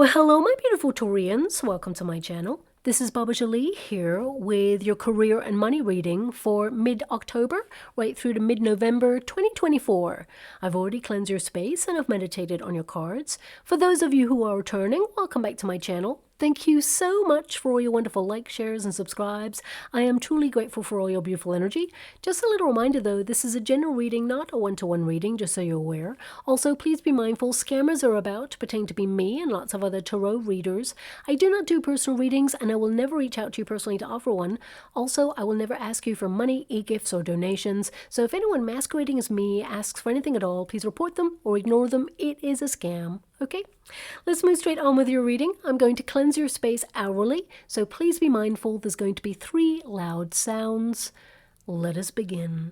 Well, hello, my beautiful Taurians. Welcome to my channel. This is Baba Jolie here with your career and money reading for mid-October right through to mid-November 2024. I've already cleansed your space and I've meditated on your cards. For those of you who are returning, welcome back to my channel. Thank you so much for all your wonderful likes, shares, and subscribes. I am truly grateful for all your beautiful energy. Just a little reminder though, this is a general reading, not a one-to-one reading, just so you're aware. Also, please be mindful, scammers are about to pretend to be me and lots of other tarot readers. I do not do personal readings and I will never reach out to you personally to offer one. Also, I will never ask you for money, e-gifts, or donations. So if anyone masquerading as me asks for anything at all, please report them or ignore them. It is a scam. Okay, let's move straight on with your reading. I'm going to cleanse your space hourly, so please be mindful. There's going to be 3 loud sounds. Let us begin.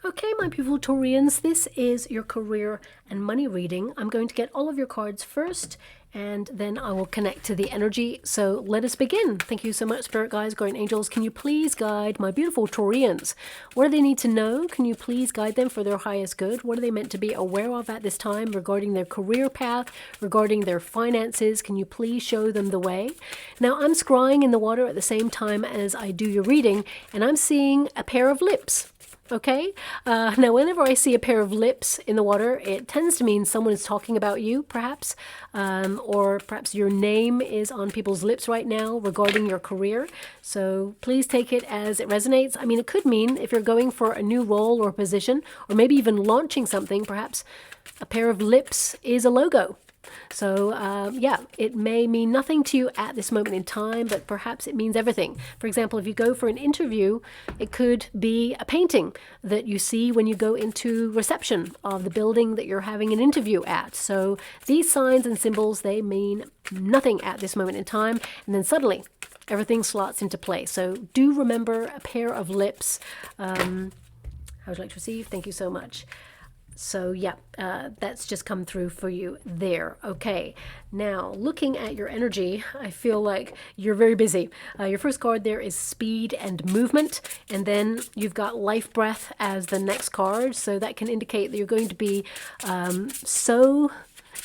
Okay, my beautiful Taurians, this is your career and money reading. I'm going to get all of your cards first, and then I will connect to the energy. So let us begin. Thank you so much, Spirit Guides, Guardian Angels. Can you please guide my beautiful Taurians? What do they need to know? Can you please guide them for their highest good? What are they meant to be aware of at this time regarding their career path, regarding their finances? Can you please show them the way? Now, I'm scrying in the water at the same time as I do your reading, and I'm seeing a pair of lips. Okay, now whenever I see a pair of lips in the water, it tends to mean someone is talking about you, perhaps, or perhaps your name is on people's lips right now regarding your career. So please take it as it resonates. I mean, it could mean if you're going for a new role or position, or maybe even launching something, perhaps a pair of lips is a logo. So yeah, it may mean nothing to you at this moment in time, but perhaps it means everything. For example, if you go for an interview, it could be a painting that you see when you go into reception of the building that you're having an interview at. So these signs and symbols, they mean nothing at this moment in time, and then suddenly everything slots into place. So do remember a pair of lips. How would you like to receive? Thank you so much. So yeah, that's just come through for you there. Okay, now looking at your energy, I feel like you're very busy. Your first card there is speed and movement, and then you've got life breath as the next card. So that can indicate that you're going to be so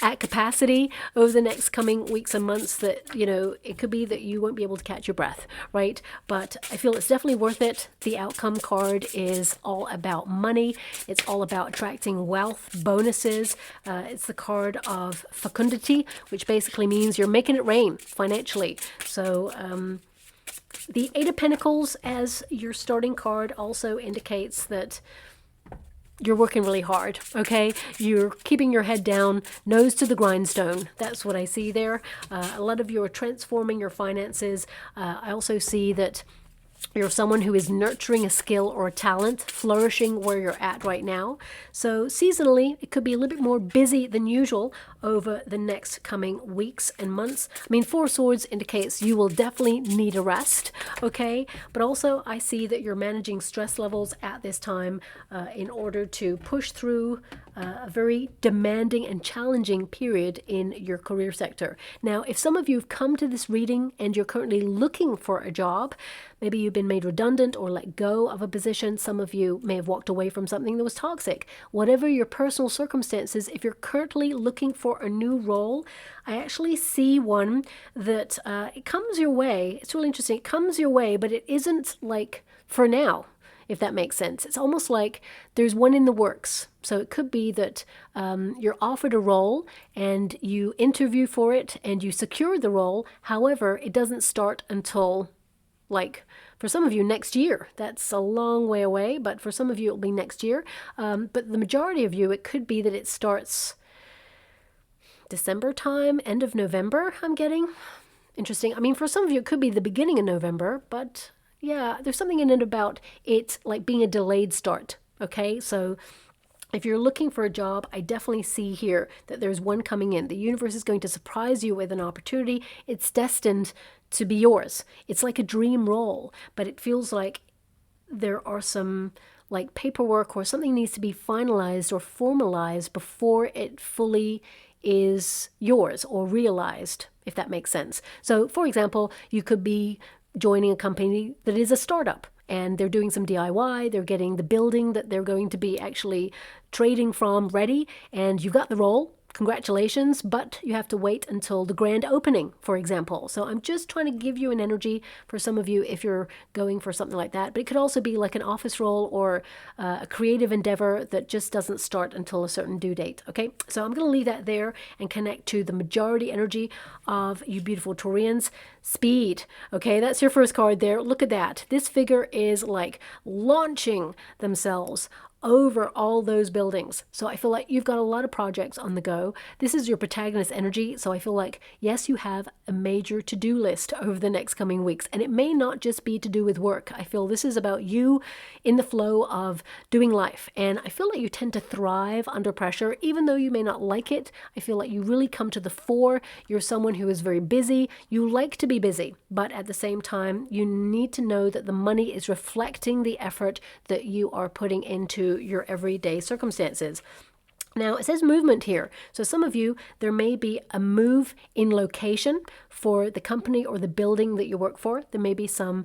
at capacity over the next coming weeks and months that, you know, it could be that you won't be able to catch your breath, right? But I feel it's definitely worth it. The outcome card is all about money. It's all about attracting wealth, bonuses. It's the card of fecundity, which basically means you're making it rain financially. So the 8 of Pentacles as your starting card also indicates that you're working really hard, okay? You're keeping your head down, nose to the grindstone. That's what I see there. A lot of you are transforming your finances. I also see that you're someone who is nurturing a skill or a talent, flourishing where you're at right now. So seasonally, it could be a little bit more busy than usual over the next coming weeks and months. I mean, 4 swords indicates you will definitely need a rest, okay? But also I see that you're managing stress levels at this time in order to push through a very demanding and challenging period in your career sector. Now, if some of you have come to this reading and you're currently looking for a job, maybe you've been made redundant or let go of a position. Some of you may have walked away from something that was toxic. Whatever your personal circumstances, if you're currently looking for a new role, I actually see one that it comes your way. It's really interesting. It comes your way, but it isn't like for now, if that makes sense. It's almost like there's one in the works. So it could be that you're offered a role and you interview for it and you secure the role. However, it doesn't start until, like, for some of you next year. That's a long way away, but for some of you it'll be next year. But the majority of you, it could be that it starts December time, end of November, I'm getting. Interesting. I mean, for some of you it could be the beginning of November, but yeah, there's something in it about it like being a delayed start. Okay, so if you're looking for a job, I definitely see here that there's one coming in. The universe is going to surprise you with an opportunity. It's destined to be yours. It's like a dream role, but it feels like there are some like paperwork or something needs to be finalized or formalized before it fully is yours or realized, if that makes sense. So for example, you could be joining a company that is a startup and they're doing some DIY, they're getting the building that they're going to be actually trading from ready, and you've got the role. Congratulations, but you have to wait until the grand opening, for example. So I'm just trying to give you an energy for some of you if you're going for something like that. But it could also be like an office role or a creative endeavor that just doesn't start until a certain due date. Okay, so I'm going to leave that there and connect to the majority energy of you beautiful Taurians. Speed. Okay, that's your first card there. Look at that. This figure is like launching themselves over all those buildings. So I feel like you've got a lot of projects on the go. This is your protagonist energy. So I feel like, yes, you have a major to-do list over the next coming weeks. And it may not just be to do with work. I feel this is about you in the flow of doing life. And I feel like you tend to thrive under pressure, even though you may not like it. I feel like you really come to the fore. You're someone who is very busy. You like to be busy, but at the same time, you need to know that the money is reflecting the effort that you are putting into your everyday circumstances. Now, it says movement here. So some of you, there may be a move in location for the company or the building that you work for. There may be some,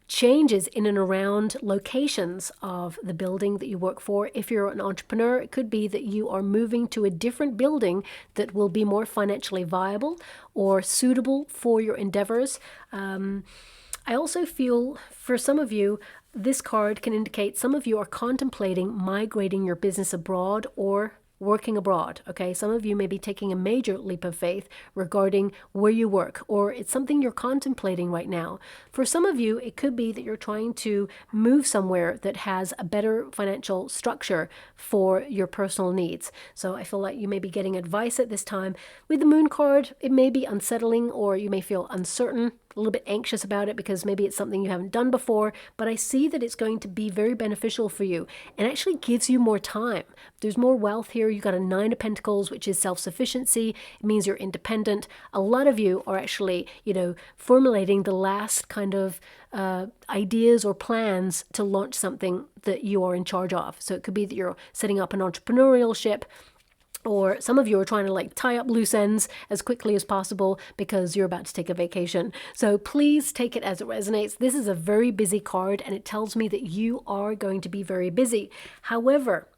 changes in and around locations of the building that you work for. If you're an entrepreneur, it could be that you are moving to a different building that will be more financially viable or suitable for your endeavors. I also feel for some of you, this card can indicate some of you are contemplating migrating your business abroad or working abroad. Okay, some of you may be taking a major leap of faith regarding where you work, or it's something you're contemplating right now. For some of you, it could be that you're trying to move somewhere that has a better financial structure for your personal needs. So I feel like you may be getting advice at this time. With the Moon card, it may be unsettling, or you may feel uncertain, a little bit anxious about it because maybe it's something you haven't done before, but I see that it's going to be very beneficial for you and actually gives you more time. There's more wealth here. You got a 9 of Pentacles, which is self-sufficiency. It means you're independent. A lot of you are actually, formulating the last kind of ideas or plans to launch something that you are in charge of. So it could be that you're setting up an entrepreneurial ship, or some of you are trying to tie up loose ends as quickly as possible because you're about to take a vacation. So please take it as it resonates. This is a very busy card and it tells me that you are going to be very busy. However,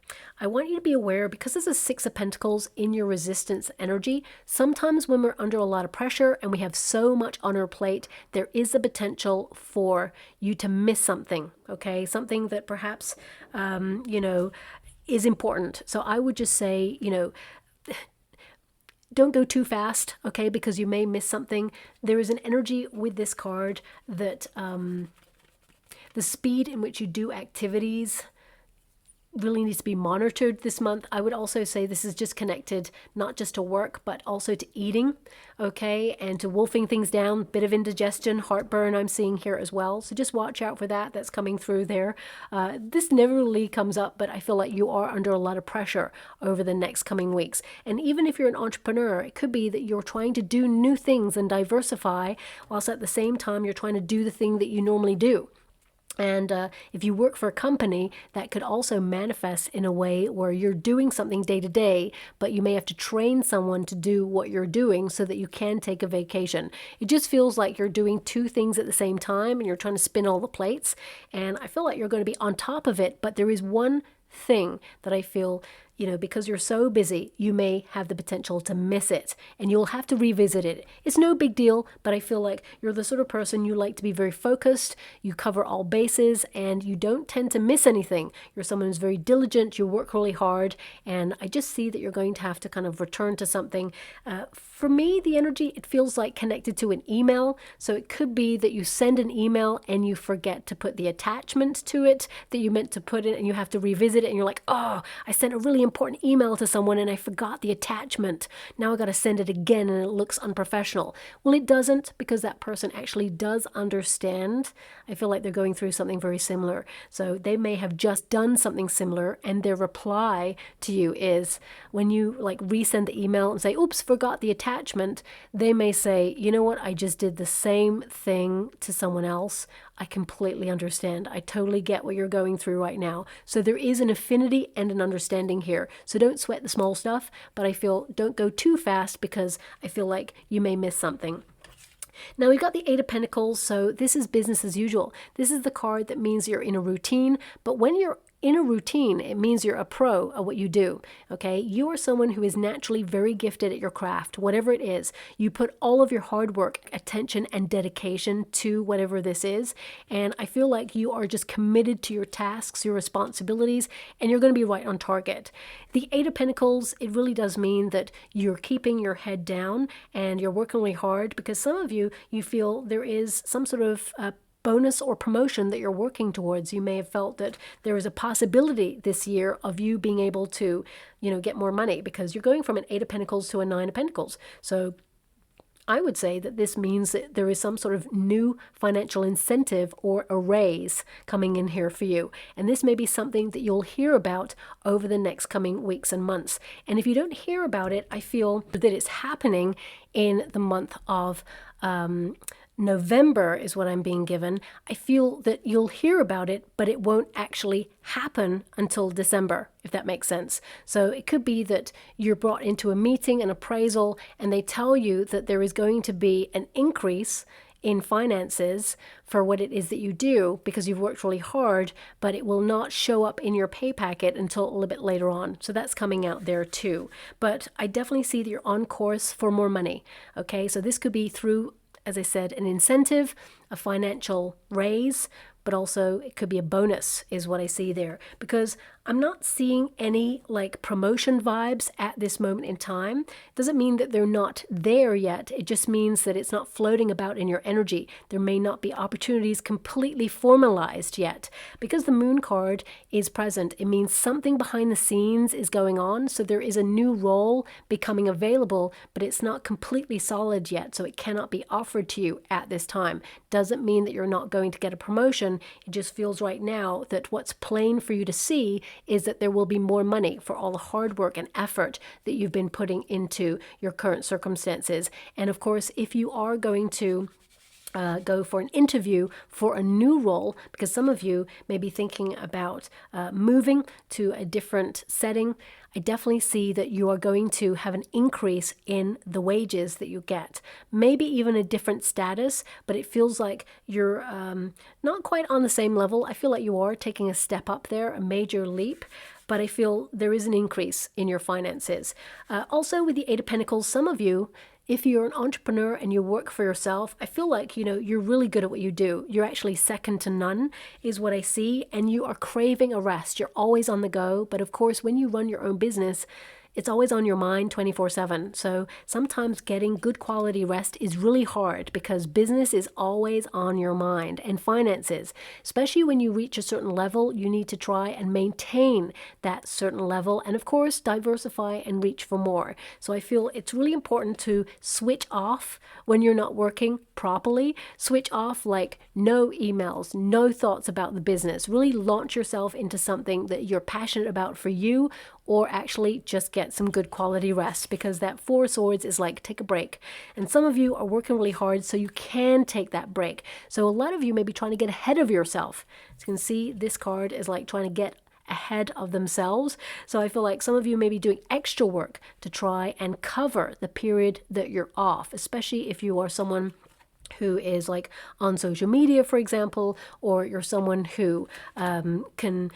I want you to be aware, because this is 6 of Pentacles in your resistance energy, sometimes when we're under a lot of pressure and we have so much on our plate, there is a potential for you to miss something, okay? Something that perhaps, is important. So I would just say, don't go too fast, okay, because you may miss something. There is an energy with this card that the speed in which you do activities really needs to be monitored this month. I would also say this is just connected not just to work, but also to eating, okay, and to wolfing things down. Bit of indigestion, heartburn I'm seeing here as well. So just watch out for that. That's coming through there. This never really comes up, but I feel like you are under a lot of pressure over the next coming weeks. And even if you're an entrepreneur, it could be that you're trying to do new things and diversify, whilst at the same time you're trying to do the thing that you normally do. And if you work for a company, that could also manifest in a way where you're doing something day to day, but you may have to train someone to do what you're doing so that you can take a vacation. It just feels like you're doing 2 things at the same time and you're trying to spin all the plates. And I feel like you're going to be on top of it, but there is one thing that I feel, because you're so busy, you may have the potential to miss it and you'll have to revisit it. It's no big deal, but I feel like you're the sort of person, you like to be very focused, you cover all bases, and you don't tend to miss anything. You're someone who's very diligent, you work really hard, and I just see that you're going to have to kind of return to something. For me, the energy, it feels like connected to an email. So it could be that you send an email and you forget to put the attachment to it that you meant to put in, and you have to revisit it, and you're like, oh, I sent a really important email to someone and I forgot the attachment. Now I got to send it again and it looks unprofessional. Well, it doesn't, because that person actually does understand. I feel like they're going through something very similar. So they may have just done something similar, and their reply to you is, when you resend the email and say, oops, forgot the attachment, they may say, you know what, I just did the same thing to someone else. I completely understand. I totally get what you're going through right now. So there is an affinity and an understanding here. So don't sweat the small stuff, but I feel don't go too fast because I feel like you may miss something. Now we've got the Eight of Pentacles, so this is business as usual. This is the card that means you're in a routine, but when you're in a routine, it means you're a pro at what you do, okay? You are someone who is naturally very gifted at your craft, whatever it is. You put all of your hard work, attention, and dedication to whatever this is, and I feel like you are just committed to your tasks, your responsibilities, and you're going to be right on target. The Eight of Pentacles, it really does mean that you're keeping your head down and you're working really hard, because some of you feel there is some sort of bonus or promotion that you're working towards. You may have felt that there is a possibility this year of you being able to, get more money, because you're going from an Eight of Pentacles to a Nine of Pentacles. So I would say that this means that there is some sort of new financial incentive or a raise coming in here for you. And this may be something that you'll hear about over the next coming weeks and months. And if you don't hear about it, I feel that it's happening in the month of November is what I'm being given. I feel that you'll hear about it, but it won't actually happen until December, if that makes sense. So it could be that you're brought into a meeting, an appraisal, and they tell you that there is going to be an increase in finances for what it is that you do because you've worked really hard, but it will not show up in your pay packet until a little bit later on. So that's coming out there too. But I definitely see that you're on course for more money. Okay, so this could be through, as I said, an incentive, a financial raise, but also it could be a bonus is what I see there, because I'm not seeing any like promotion vibes at this moment in time. Doesn't mean that they're not there yet. It just means that it's not floating about in your energy. There may not be opportunities completely formalized yet. Because the Moon card is present, it means something behind the scenes is going on. So there is a new role becoming available, but it's not completely solid yet. So it cannot be offered to you at this time. Doesn't mean that you're not going to get a promotion. It just feels right now that what's plain for you to see is that there will be more money for all the hard work and effort that you've been putting into your current circumstances. And of course, if you are going to go for an interview for a new role, because some of you may be thinking about moving to a different setting, I definitely see that you are going to have an increase in the wages that you get. Maybe even a different status, but it feels like you're not quite on the same level. I feel like you are taking a step up there, a major leap, but I feel there is an increase in your finances. Also with the Eight of Pentacles, some of you, if you're an entrepreneur and you work for yourself, I feel like, you're really good at what you do. You're actually second to none is what I see, and you are craving a rest. You're always on the go. But of course, when you run your own business, it's always on your mind 24/7. So sometimes getting good quality rest is really hard because business is always on your mind, and finances, especially when you reach a certain level, you need to try and maintain that certain level, and of course diversify and reach for more. So I feel it's really important to switch off when you're not working properly. Switch off, like no emails, no thoughts about the business. Really launch yourself into something that you're passionate about for you, or actually just get some good quality rest, because that Four of Swords is like take a break. And some of you are working really hard so you can take that break. So a lot of you may be trying to get ahead of yourself. As you can see, this card is like trying to get ahead of themselves. So I feel like some of you may be doing extra work to try and cover the period that you're off, especially if you are someone who is like on social media, for example, or you're someone who can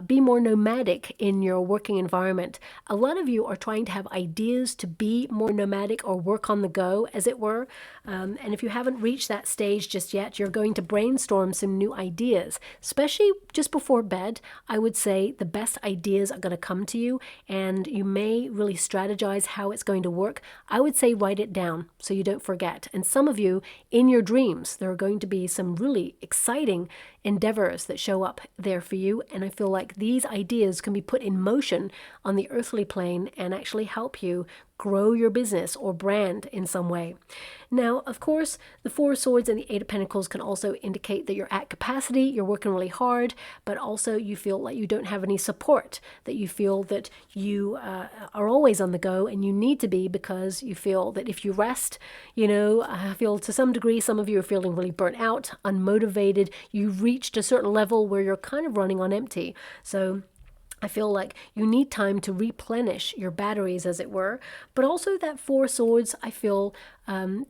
be more nomadic in your working environment. A lot of you are trying to have ideas to be more nomadic or work on the go, as it were. And if you haven't reached that stage just yet, you're going to brainstorm some new ideas, especially just before bed. I would say the best ideas are going to come to you, and you may really strategize how it's going to work. I would say write it down so you don't forget. And some of you, in your dreams, there are going to be some really exciting endeavors that show up there for you, and I feel like these ideas can be put in motion on the earthly plane and actually help you grow your business or brand in some way. Now, of course, the Four of Swords and the Eight of Pentacles can also indicate that you're at capacity, you're working really hard, but also you feel like you don't have any support, that you feel that you are always on the go, and you need to be, because you feel that if you rest, I feel to some degree some of you are feeling really burnt out, unmotivated. You've reached a certain level where you're kind of running on empty. So I feel like you need time to replenish your batteries, as it were. But also that Four Swords, I feel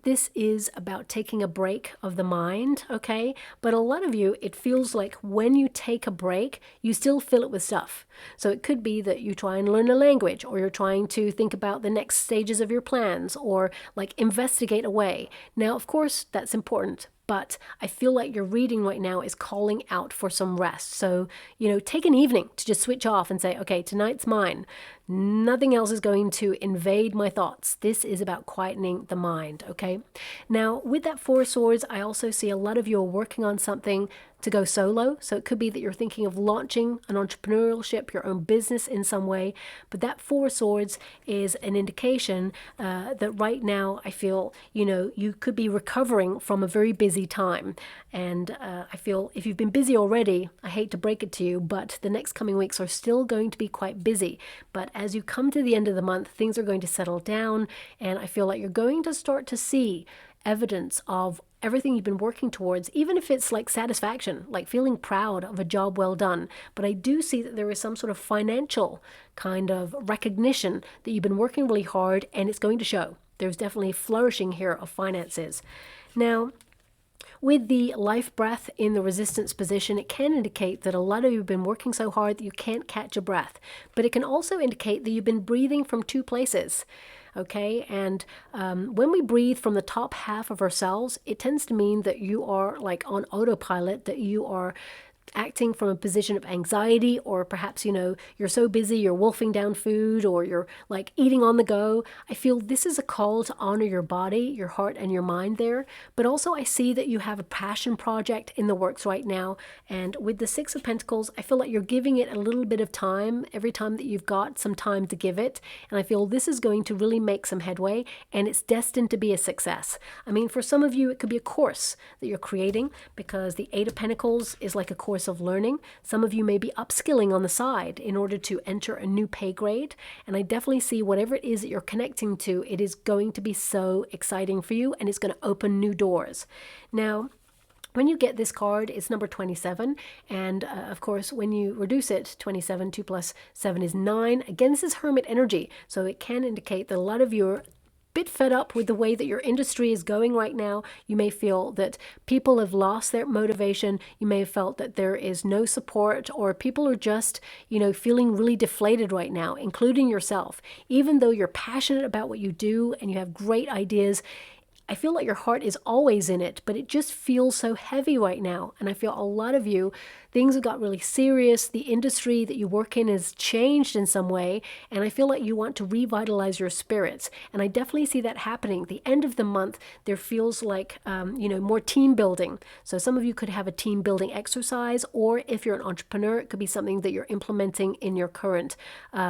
this is about taking a break of the mind, okay? But a lot of you, it feels like when you take a break, you still fill it with stuff. So it could be that you try and learn a language, or you're trying to think about the next stages of your plans, or like investigate away. Now, of course, that's important. But I feel like your reading right now is calling out for some rest. So, take an evening to just switch off and say, okay, tonight's mine. Nothing else is going to invade my thoughts. This is about quietening the mind, okay? Now, with that Four of Swords, I also see a lot of you are working on something to go solo. So it could be that you're thinking of launching an entrepreneurship, your own business in some way. But that Four of Swords is an indication that right now I feel, you could be recovering from a very busy time. And I feel if you've been busy already, I hate to break it to you, but the next coming weeks are still going to be quite busy. But as you come to the end of the month, things are going to settle down. And I feel like you're going to start to see evidence of everything you've been working towards, even if it's like satisfaction, like feeling proud of a job well done. But I do see that there is some sort of financial kind of recognition that you've been working really hard, and it's going to show. There's definitely flourishing here of finances. Now, with the life breath in the resistance position, it can indicate that a lot of you have been working so hard that you can't catch a breath. But it can also indicate that you've been breathing from two places. Okay, and when we breathe from the top half of ourselves, it tends to mean that you are like on autopilot, that you are acting from a position of anxiety, or perhaps, you're so busy, you're wolfing down food, or you're like eating on the go. I feel this is a call to honor your body, your heart, and your mind there. But also I see that you have a passion project in the works right now. And with the Six of Pentacles, I feel like you're giving it a little bit of time every time that you've got some time to give it. And I feel this is going to really make some headway, and it's destined to be a success. I mean, for some of you, it could be a course that you're creating, because the Eight of Pentacles is like a course of learning. Some of you may be upskilling on the side in order to enter a new pay grade. And I definitely see whatever it is that you're connecting to, it is going to be so exciting for you, and it's going to open new doors. Now, when you get this card, it's number 27. And of course, when you reduce it, 27, 2 plus 7 is 9. Again, this is Hermit energy. So it can indicate that a lot of you are bit fed up with the way that your industry is going right now. You may feel that people have lost their motivation. You may have felt that there is no support, or people are just, feeling really deflated right now, including yourself. Even though you're passionate about what you do and you have great ideas, I feel like your heart is always in it, but it just feels so heavy right now. And I feel a lot of you, things have got really serious. The industry that you work in has changed in some way. And I feel like you want to revitalize your spirits. And I definitely see that happening. The end of the month, there feels like, more team building. So some of you could have a team building exercise, or if you're an entrepreneur, it could be something that you're implementing in your current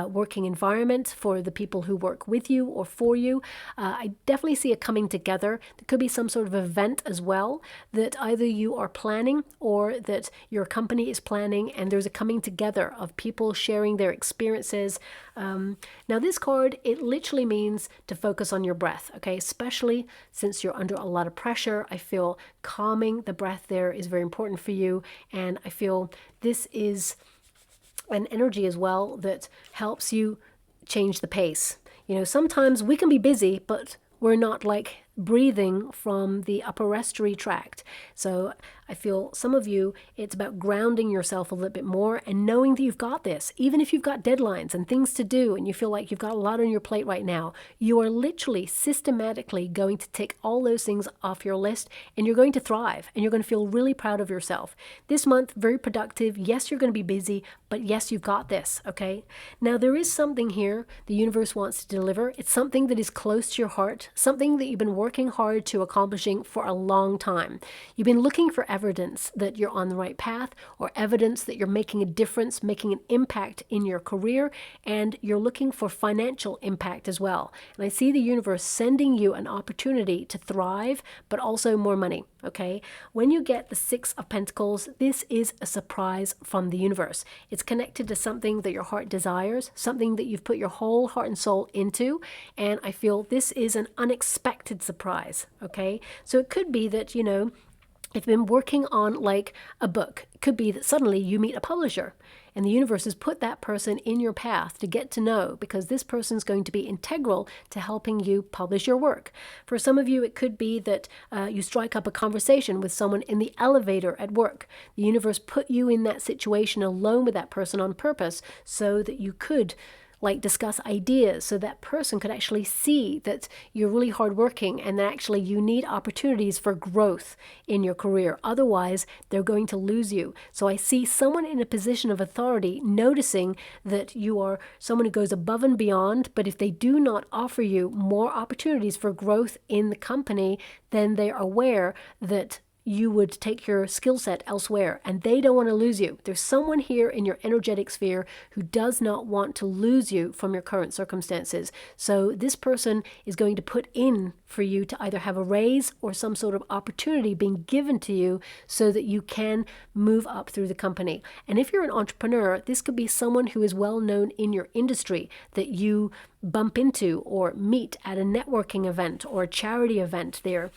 working environment for the people who work with you or for you. I definitely see it coming together. There could be some sort of event as well that either you are planning or that your company is planning, and there's a coming together of people sharing their experiences. Now this card, it literally means to focus on your breath, okay? Especially since you're under a lot of pressure. I feel calming the breath there is very important for you, and I feel this is an energy as well that helps you change the pace. Sometimes we can be busy, but we're not like breathing from the upper respiratory tract. So I feel some of you, it's about grounding yourself a little bit more and knowing that you've got this. Even if you've got deadlines and things to do and you feel like you've got a lot on your plate right now, you are literally systematically going to tick all those things off your list, and you're going to thrive, and you're going to feel really proud of yourself. This month, very productive. Yes, you're going to be busy, but yes, you've got this, okay? Now, there is something here the universe wants to deliver. It's something that is close to your heart, something that you've been working hard to accomplishing for a long time. You've been looking for evidence that you're on the right path, or evidence that you're making a difference, making an impact in your career, and you're looking for financial impact as well. And I see the universe sending you an opportunity to thrive, but also more money. Okay, when you get the Six of Pentacles, this is a surprise from the universe. It's connected to something that your heart desires, something that you've put your whole heart and soul into, and I feel this is an unexpected surprise. Okay, so it could be that, you know, if you've been working on like a book, it could be that suddenly you meet a publisher and the universe has put that person in your path to get to know, because this person is going to be integral to helping you publish your work. For some of you, it could be that you strike up a conversation with someone in the elevator at work. The universe put you in that situation alone with that person on purpose so that you could like discuss ideas, so that person could actually see that you're really hardworking and that actually you need opportunities for growth in your career. Otherwise, they're going to lose you. So I see someone in a position of authority noticing that you are someone who goes above and beyond, but if they do not offer you more opportunities for growth in the company, then they're aware that you would take your skill set elsewhere, and they don't want to lose you. There's someone here in your energetic sphere who does not want to lose you from your current circumstances. So this person is going to put in for you to either have a raise or some sort of opportunity being given to you so that you can move up through the company. And if you're an entrepreneur, this could be someone who is well known in your industry that you bump into or meet at a networking event or a charity event there.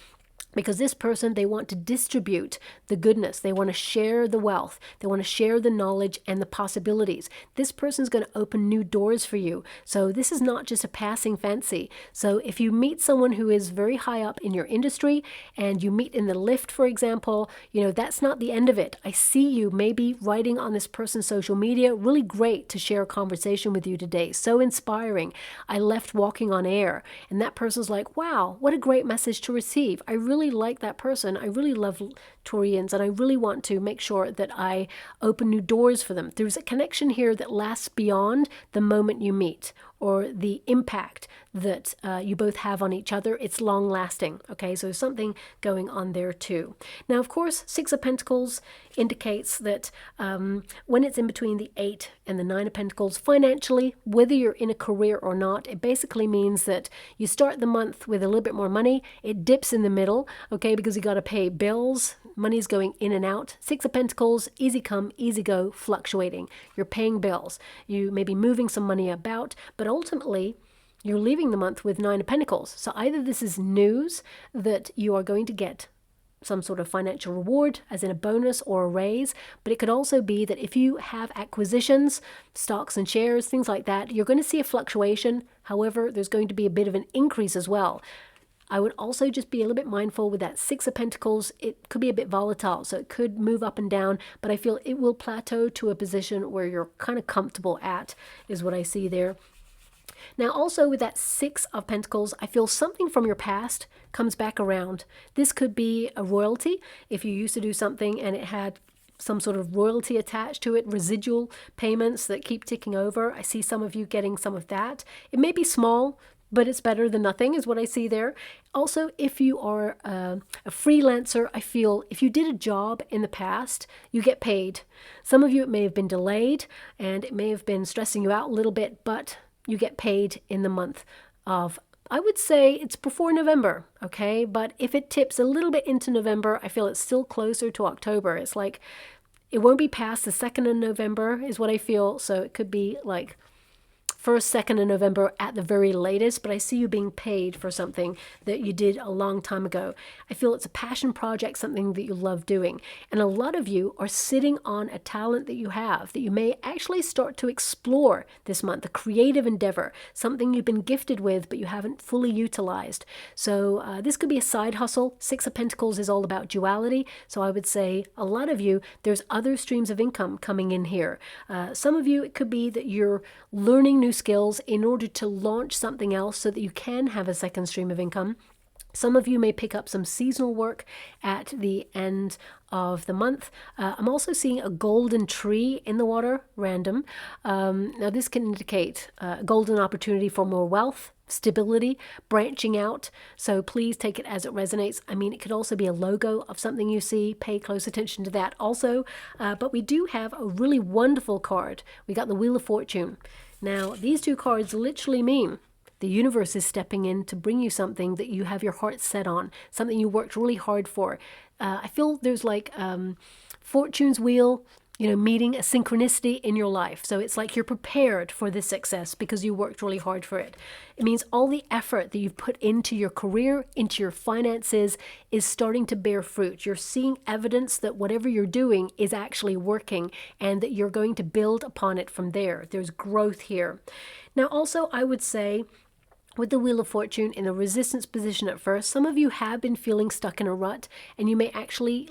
Because this person, they want to distribute the goodness. They want to share the wealth. They want to share the knowledge and the possibilities. This person's going to open new doors for you. So this is not just a passing fancy. So if you meet someone who is very high up in your industry and you meet in the lift, for example, you know, that's not the end of it. I see you maybe writing on this person's social media. Really great to share a conversation with you today. So inspiring. I left walking on air. And that person's like, wow, what a great message to receive. I really like that person. I really love Taurians, and I really want to make sure that I open new doors for them. There's a connection here that lasts beyond the moment you meet or the impact that you both have on each other. It's long lasting. Okay, so something going on there too. Now, of course, Six of Pentacles indicates that when it's in between the Eight and the Nine of Pentacles, financially, whether you're in a career or not, it basically means that you start the month with a little bit more money. It dips in the middle, okay, because you got to pay bills. Money's going in and out. Six of Pentacles, easy come, easy go, fluctuating. You're paying bills. You may be moving some money about, but ultimately, you're leaving the month with Nine of Pentacles. So either this is news that you are going to get some sort of financial reward, as in a bonus or a raise, but it could also be that if you have acquisitions, stocks and shares, things like that, you're going to see a fluctuation. However, there's going to be a bit of an increase as well. I would also just be a little bit mindful with that Six of Pentacles. It could be a bit volatile, so it could move up and down, but I feel it will plateau to a position where you're kind of comfortable at, is what I see there. Now, also with that Six of Pentacles, I feel something from your past comes back around. This could be a royalty. If you used to do something and it had some sort of royalty attached to it, residual payments that keep ticking over. I see some of you getting some of that. It may be small, but it's better than nothing is what I see there. Also, if you are a freelancer, I feel if you did a job in the past, you get paid. Some of you, it may have been delayed and it may have been stressing you out a little bit, but you get paid in the month of, I would say it's before November, okay? But if it tips a little bit into November, I feel it's still closer to October. It's like, it won't be past the 2nd of November is what I feel. So it could be like 1st, 2nd of November at the very latest, but I see you being paid for something that you did a long time ago. I feel it's a passion project, something that you love doing. And a lot of you are sitting on a talent that you have that you may actually start to explore this month, a creative endeavor, something you've been gifted with, but you haven't fully utilized. So this could be a side hustle. Six of Pentacles is all about duality. So I would say a lot of you, there's other streams of income coming in here. Some of you, it could be that you're learning new skills in order to launch something else so that you can have a second stream of income. Some of you may pick up some seasonal work at the end of the month. I'm also seeing a golden tree in the water, random. Now this can indicate a golden opportunity for more wealth, stability, branching out. So please take it as it resonates. I mean, it could also be a logo of something you see. Pay close attention to that also. But we do have a really wonderful card. We got the Wheel of Fortune. Now, these two cards literally mean the universe is stepping in to bring you something that you have your heart set on, something you worked really hard for. I feel there's like Fortune's wheel, meeting a synchronicity in your life. So it's like you're prepared for this success because you worked really hard for it. It means all the effort that you've put into your career, into your finances, is starting to bear fruit. You're seeing evidence that whatever you're doing is actually working and that you're going to build upon it from there. There's growth here. Now, also, I would say, with the Wheel of Fortune in a resistance position at first, some of you have been feeling stuck in a rut, and you may actually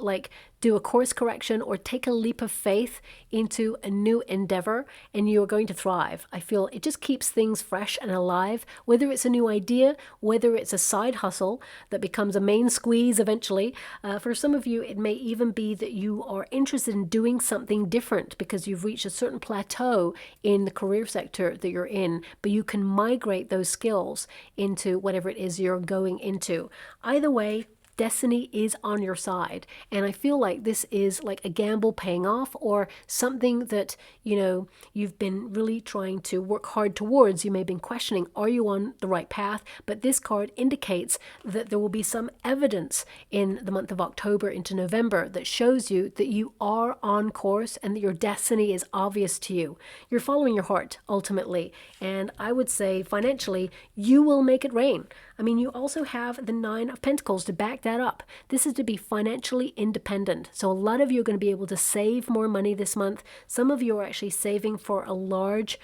do a course correction or take a leap of faith into a new endeavor, and you are going to thrive. I feel it just keeps things fresh and alive, whether it's a new idea, whether it's a side hustle that becomes a main squeeze eventually. For some of you, it may even be that you are interested in doing something different because you've reached a certain plateau in the career sector that you're in, but you can migrate those skills into whatever it is you're going into. Either way, destiny is on your side, and I feel like this is like a gamble paying off, or something that you've been really trying to work hard towards. You may have been questioning, are you on the right path? But this card indicates that there will be some evidence in the month of October into November that shows you that you are on course and that your destiny is obvious to you. You're following your heart ultimately, and I would say financially you will make it rain. I mean, you also have the Nine of Pentacles to back that up. This is to be financially independent. So a lot of you are going to be able to save more money this month. Some of you are actually saving for a large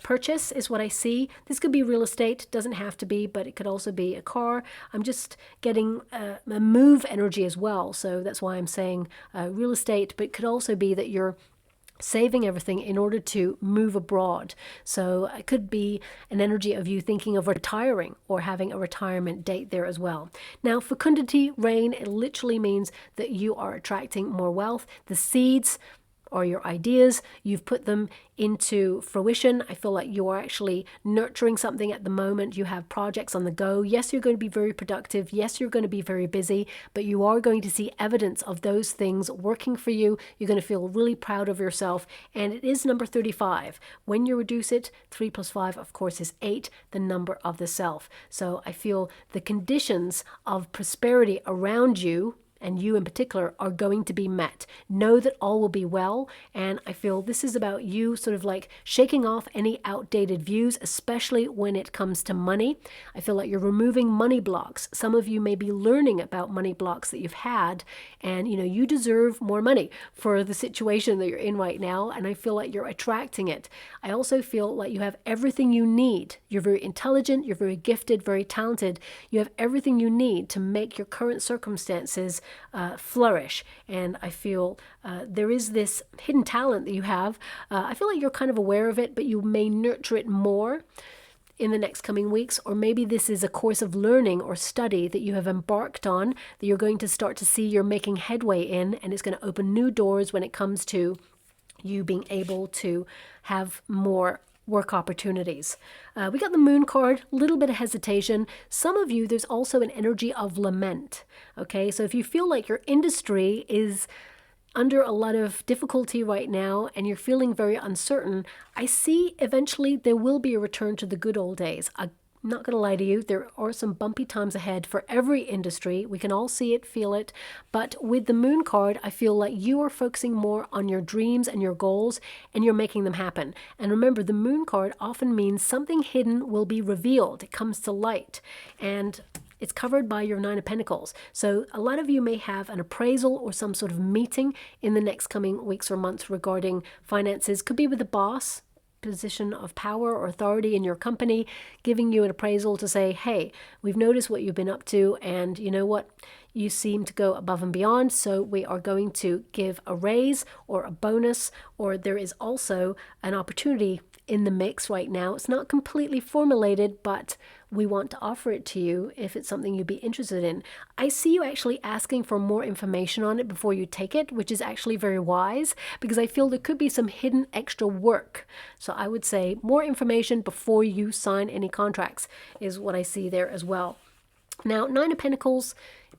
purchase is what I see. This could be real estate, doesn't have to be, but it could also be a car. I'm just getting a move energy as well. So that's why I'm saying real estate, but it could also be that you're saving everything in order to move abroad. So it could be an energy of you thinking of retiring or having a retirement date there as well. Now, fecundity, rain, it literally means that you are attracting more wealth. The seeds or your ideas, you've put them into fruition. I feel like you are actually nurturing something at the moment. You have projects on the go. Yes, you're going to be very productive. Yes, you're going to be very busy, but you are going to see evidence of those things working for you. You're going to feel really proud of yourself. And it is number 35. When you reduce it, 3 plus 5, of course, is 8, the number of the self. So I feel the conditions of prosperity around you, and you in particular, are going to be met. Know that all will be well, and I feel this is about you sort of like shaking off any outdated views, especially when it comes to money. I feel like you're removing money blocks. Some of you may be learning about money blocks that you've had, and you deserve more money for the situation that you're in right now, and I feel like you're attracting it. I also feel like you have everything you need. You're very intelligent, you're very gifted, very talented. You have everything you need to make your current circumstances flourish, and I feel there is this hidden talent that you have. I feel like you're kind of aware of it, but you may nurture it more in the next coming weeks, or maybe this is a course of learning or study that you have embarked on that you're going to start to see you're making headway in, and it's going to open new doors when it comes to you being able to have more work opportunities. We got the Moon card, a little bit of hesitation. Some of you, there's also an energy of lament. Okay, so if you feel like your industry is under a lot of difficulty right now and you're feeling very uncertain, I see eventually there will be a return to the good old days. I'm not going to lie to you, there are some bumpy times ahead for every industry. We can all see it, feel it. But with the Moon card, I feel like you are focusing more on your dreams and your goals, and you're making them happen. And remember, the Moon card often means something hidden will be revealed. It comes to light. And it's covered by your Nine of Pentacles. So a lot of you may have an appraisal or some sort of meeting in the next coming weeks or months regarding finances. Could be with the boss, position of power or authority in your company, giving you an appraisal to say, hey, we've noticed what you've been up to, and you know what, you seem to go above and beyond, so we are going to give a raise or a bonus. Or there is also an opportunity in the mix right now. It's not completely formulated, but we want to offer it to you if it's something you'd be interested in. I see you actually asking for more information on it before you take it, which is actually very wise, because I feel there could be some hidden extra work. So I would say more information before you sign any contracts is what I see there as well. Now, Nine of Pentacles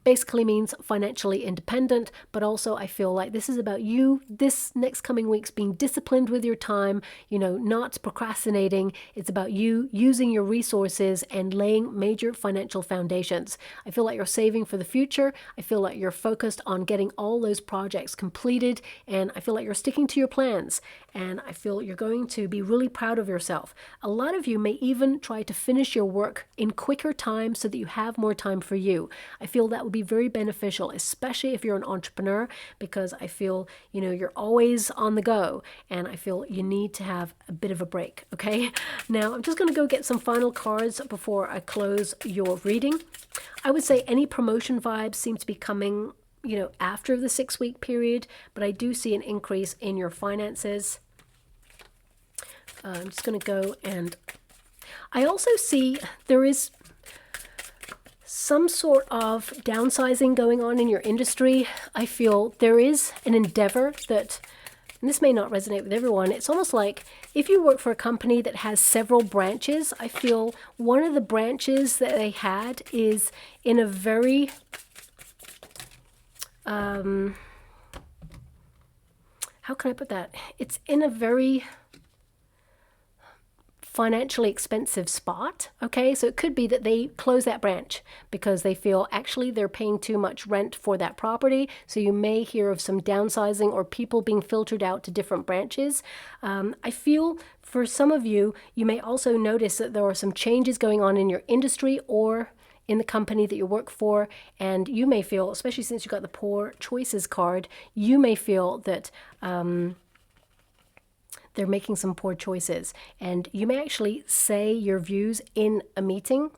basically means financially independent, but also I feel like this is about you this next coming weeks being disciplined with your time, you know, not procrastinating. It's about you using your resources and laying major financial foundations. I feel like you're saving for the future. I feel like you're focused on getting all those projects completed, and I feel like you're sticking to your plans, and I feel you're going to be really proud of yourself. A lot of you may even try to finish your work in quicker time so that you have more time for you. I feel that would be very beneficial, especially if you're an entrepreneur, because I feel, you know, you're always on the go, and I feel you need to have a bit of a break. Okay, now I'm just going to go get some final cards before I close your reading. I would say any promotion vibes seem to be coming, you know, after the 6-week period, but I do see an increase in your finances. I'm just going to go, and I also see there is some sort of downsizing going on in your industry. I feel there is an endeavor that, and this may not resonate with everyone, it's almost like if you work for a company that has several branches, I feel one of the branches that they had is in a very how can I put that? It's in a very financially expensive spot. Okay, so it could be that they close that branch because they feel actually they're paying too much rent for that property. So you may hear of some downsizing or people being filtered out to different branches. I feel for some of you, you may also notice that there are some changes going on in your industry or in the company that you work for, and you may feel, especially since you got the Poor Choices card, you may feel that they're making some poor choices, and you may actually say your views in a meeting.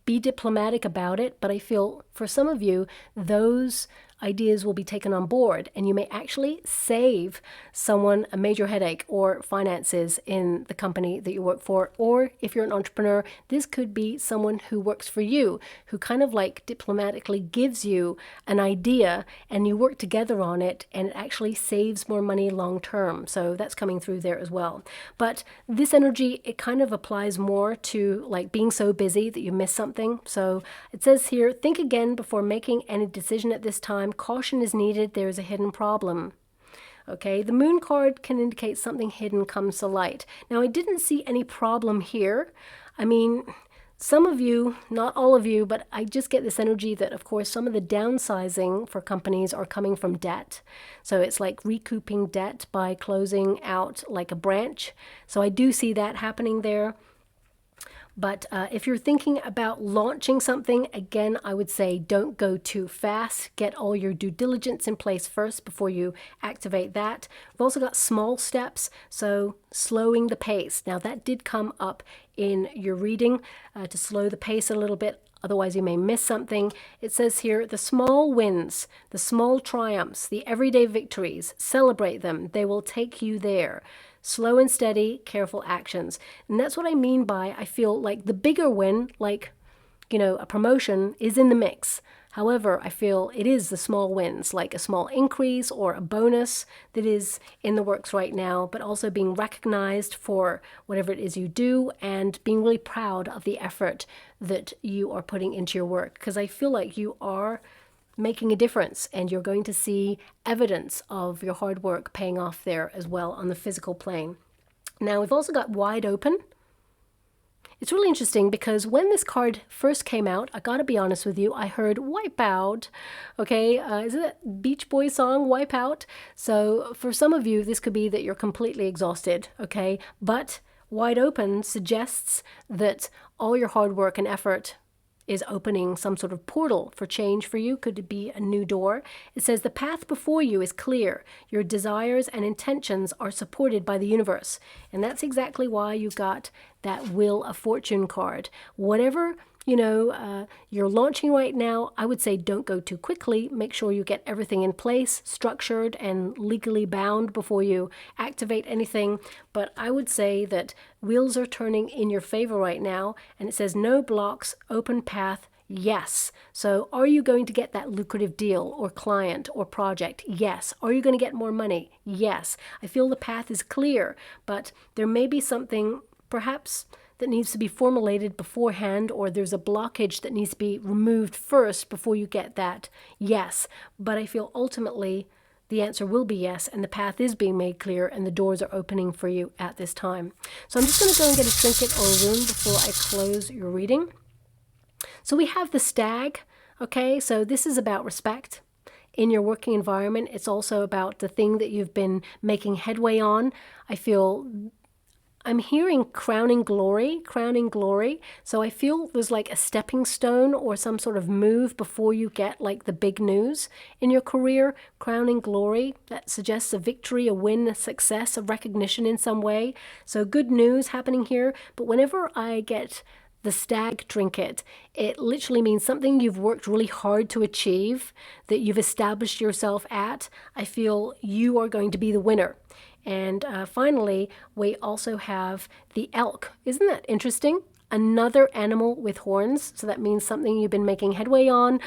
Be diplomatic about it, but I feel for some of you, those ideas will be taken on board, and you may actually save someone a major headache or finances in the company that you work for. Or if you're an entrepreneur, this could be someone who works for you, who kind of like diplomatically gives you an idea and you work together on it, and it actually saves more money long term. So that's coming through there as well. But this energy, it kind of applies more to like being so busy that you miss something. So it says here, think again before making any decision at this time. Caution is needed. There is a hidden problem. Okay, the Moon card can indicate something hidden comes to light. Now, I didn't see any problem here. I mean, some of you, not all of you, but I just get this energy that, of course, some of the downsizing for companies are coming from debt. So it's like recouping debt by closing out like a branch. So I do see that happening there. But if you're thinking about launching something, again, I would say don't go too fast. Get all your due diligence in place first before you activate that. We've also got small steps, so slowing the pace. Now, that did come up in your reading to slow the pace a little bit. Otherwise, you may miss something. It says here, the small wins, the small triumphs, the everyday victories, celebrate them. They will take you there. Slow and steady, careful actions. And that's what I mean by, I feel like the bigger win, like, you know, a promotion is in the mix. However, I feel it is the small wins, like a small increase or a bonus that is in the works right now, but also being recognized for whatever it is you do and being really proud of the effort that you are putting into your work. Because I feel like you are making a difference, and you're going to see evidence of your hard work paying off there as well on the physical plane. Now, we've also got wide open. It's really interesting because when this card first came out, I gotta be honest with you, I heard wipe out. Okay, is it that Beach Boys song, Wipe Out? So for some of you, this could be that you're completely exhausted, okay? But wide open suggests that all your hard work and effort is opening some sort of portal for change for you. Could it be a new door? It says the path before you is clear. Your desires and intentions are supported by the universe. And that's exactly why you got that Wheel of Fortune card. Whatever you're launching right now, I would say don't go too quickly. Make sure you get everything in place, structured and legally bound before you activate anything. But I would say that wheels are turning in your favor right now, and it says no blocks, open path. Yes. So are you going to get that lucrative deal or client or project? Yes. Are you going to get more money? Yes. I feel the path is clear, but there may be something perhaps that needs to be formulated beforehand, or there's a blockage that needs to be removed first before you get that yes. But I feel ultimately the answer will be yes, and the path is being made clear, and the doors are opening for you at this time. So I'm just going to go and get a trinket or a rune before I close your reading. So we have the stag, okay? So this is about respect in your working environment. It's also about the thing that you've been making headway on. I'm hearing crowning glory. So I feel there's like a stepping stone or some sort of move before you get like the big news in your career. Crowning glory, that suggests a victory, a win, a success, a recognition in some way. So good news happening here. But whenever I get the stag trinket, it literally means something you've worked really hard to achieve, that you've established yourself at. I feel you are going to be the winner. And finally, we also have the elk. Isn't that interesting? Another animal with horns. So that means something you've been making headway on,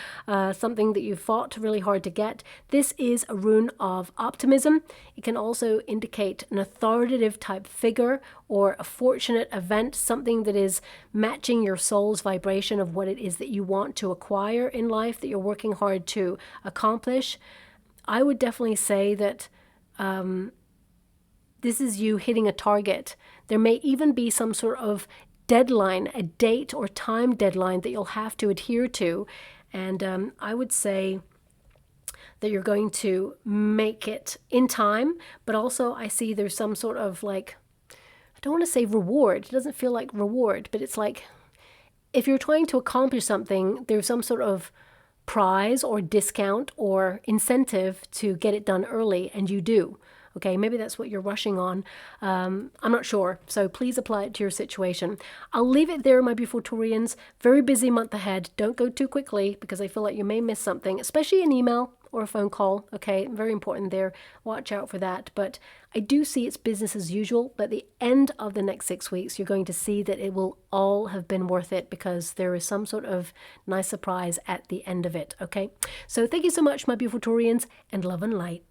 something that you fought really hard to get. This is a rune of optimism. It can also indicate an authoritative type figure or a fortunate event, something that is matching your soul's vibration of what it is that you want to acquire in life, that you're working hard to accomplish. I would definitely say that this is you hitting a target. There may even be some sort of deadline, a date or time deadline that you'll have to adhere to. And I would say that you're going to make it in time, but also I see there's some sort of like, I don't want to say reward. It doesn't feel like reward, but it's like if you're trying to accomplish something, there's some sort of prize or discount or incentive to get it done early, and you do. Okay, maybe that's what you're rushing on. I'm not sure. So please apply it to your situation. I'll leave it there, my beautiful Taurians. Very busy month ahead. Don't go too quickly because I feel like you may miss something, especially an email or a phone call. Okay, very important there. Watch out for that. But I do see it's business as usual. But at the end of the next 6 weeks, you're going to see that it will all have been worth it because there is some sort of nice surprise at the end of it. Okay, so thank you so much, my beautiful Taurians, and love and light.